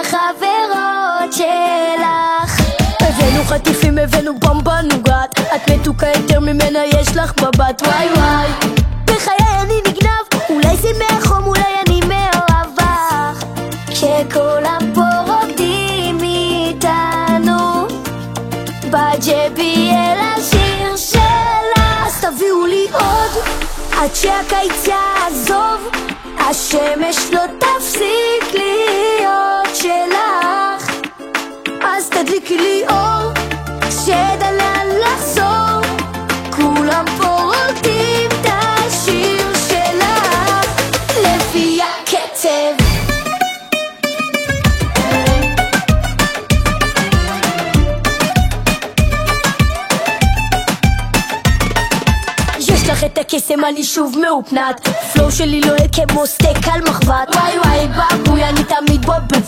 החברות שלך. הבאנו חטיפים, הבאנו במבה נוגת, את מתוקה יותר ממנה יש לך מבט. וואי וואי, בחיי אני נגנב, אולי זה מהחום, אולי אני מאוהב בך. כשכולם פה רוקדים איתנו בג'ביאל השיר שלה, אז תביאו לי עוד עד שהקיץ יעזוב, השמש לא תפסיק להיות שלך. אז תדליקי לי אור שדע לאן לחזור, כולם פה רוקדים את השיר שלך לפי הקצב. יש לך את הקסם, אני שוב מאופנת, פלואו שלי לוהט כמו סטייק על מחבת. וואי וואי בבוי, אני תמיד בו בבת.